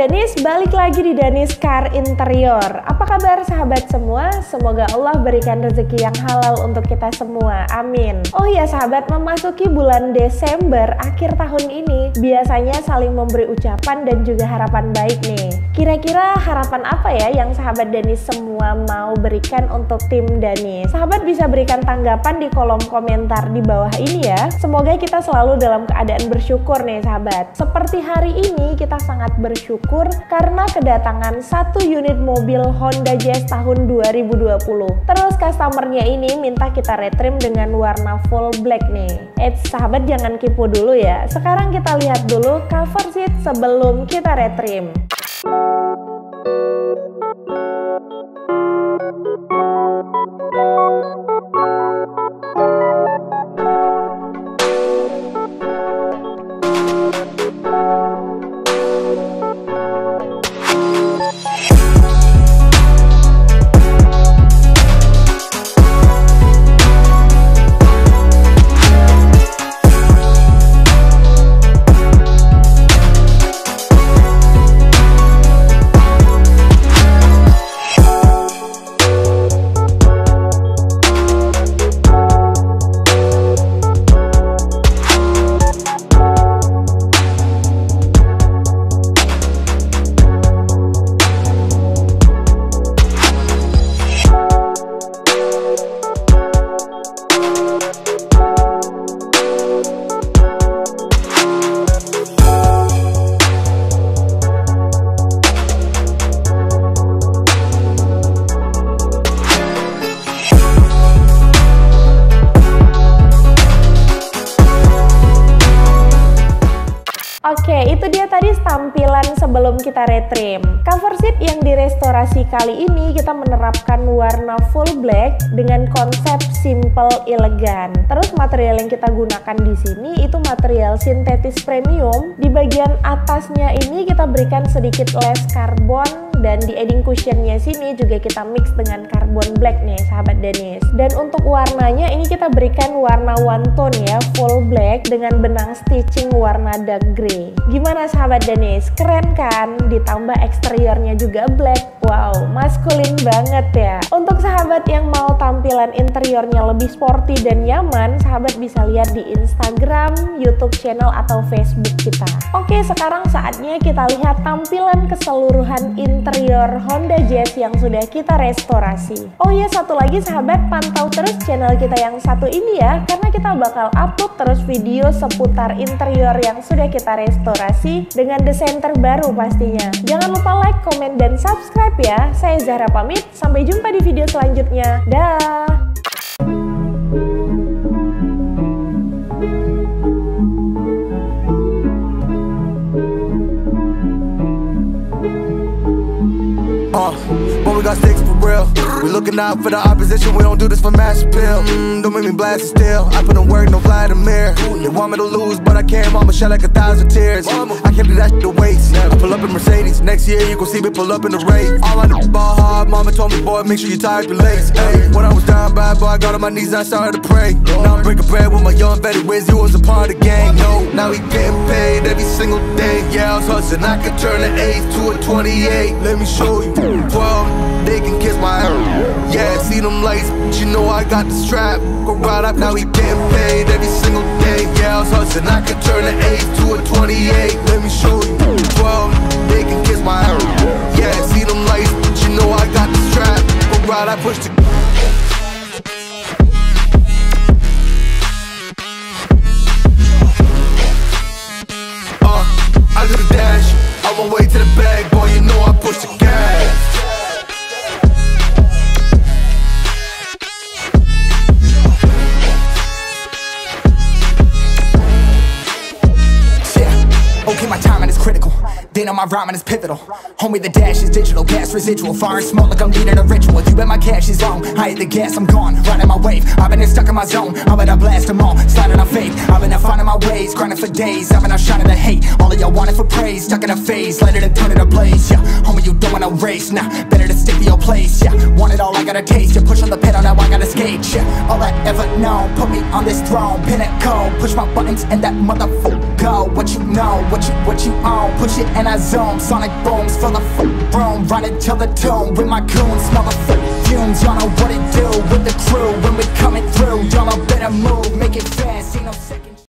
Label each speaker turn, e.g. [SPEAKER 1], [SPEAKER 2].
[SPEAKER 1] Danis, balik lagi di Danis Car Interior. Apa kabar sahabat semua? Semoga Allah berikan rezeki yang halal untuk kita semua, amin. Oh ya sahabat, memasuki bulan Desember akhir tahun ini biasanya saling memberi ucapan dan juga harapan baik nih. Kira-kira harapan apa ya yang sahabat Danis semua mau berikan untuk tim Danis? Sahabat bisa berikan tanggapan di kolom komentar di bawah ini ya. Semoga kita selalu dalam keadaan bersyukur nih sahabat. Seperti hari ini kita sangat bersyukur karena kedatangan satu unit mobil Honda Jazz tahun 2020. Terus customernya ini minta kita retrim dengan warna full black nih. Sahabat jangan kipu dulu ya. Sekarang kita lihat dulu cover seat sebelum kita retrim. Oke, itu dia tadi tampilan sebelum kita retrim. Cover seat yang direstorasi kali ini kita menerapkan warna full black dengan konsep simple elegan. Terus material yang kita gunakan di sini itu material sintetis premium. Di bagian atasnya ini kita berikan sedikit les karbon dan di adding cushionnya sini juga kita mix dengan carbon black nih sahabat Danis. Dan untuk warnanya ini kita berikan warna one tone ya, full black dengan benang stitching warna dark grey. Gimana sahabat Danis? Keren kan? Ditambah eksteriornya juga black. Wow, maskulin banget ya. Untuk sahabat yang mau tampilan interiornya lebih sporty dan nyaman, sahabat bisa lihat di Instagram, YouTube channel atau Facebook kita. Oke, sekarang saatnya kita lihat tampilan keseluruhan interior Honda Jazz yang sudah kita restorasi. Oh ya, satu lagi sahabat, pantau terus channel kita yang satu ini ya, karena kita bakal upload terus video seputar interior yang sudah kita restorasi dengan desain terbaru pastinya. Jangan lupa like, komen, dan subscribe ya. Saya Zahra pamit, sampai jumpa di video selanjutnya. Dah.
[SPEAKER 2] When we got sticks for real, we looking out for the opposition. We don't do this for mass appeal. Don't make me blast it still. I put in work, no Vladimir. They want me to lose, but I can't. Mama shed like 1,000 tears. I can't do that shit to waste. I pull up in Mercedes. Next year you gon' see me pull up in the race. All I know ball hard. Mama told me, boy, make sure you tie your legs. Hey, when I was down bad, boy, I got on my knees and I started to pray. Now I'm breaking bread with my young Betty Wiz. He was a part of the gang. No, now he getting paid every single day. Yeah, I was hustling. I could turn an 8 to a 28. Let me show you. 12, they can kiss my hair. Yeah, see them lights, but you know I got the strap. Go right up, now he getting paid every single day. Yeah, I was hustling, I could turn an 8 to a 28. Let me show you. 12, they can kiss my hair. Yeah, see them lights, but you know I got the strap. Go right, I push the I do the dash, on my way to the bag, boy, you know I push the gas.
[SPEAKER 3] Okay, my timing is critical. Then on my rhyming is pivotal. Homie, the dash is digital, gas residual. Fire and smoke like I'm leading a ritual. You bet my cash is long. I hit the gas, I'm gone. Riding my wave. I've been here stuck in my zone. I bet I blast them all. Sliding on faith. I've been out finding my ways. Grinding for days. I've been out shining the hate. All of y'all wanted for praise. Stuck in a phase. Let it turn it a blaze. Yeah, homie, you don't wanna race. Nah, better to stick to your place. Yeah, want it all, I gotta taste. You push on the pedal, now I gotta skate. Yeah, all I ever know. Put me on this throne. Pinnacle. Push my buttons and that motherfucker go. What you know what you own. Push it and I zone. Sonic booms full of room. Run it till the tomb with my goons. Smell the fumes, y'all know what it do.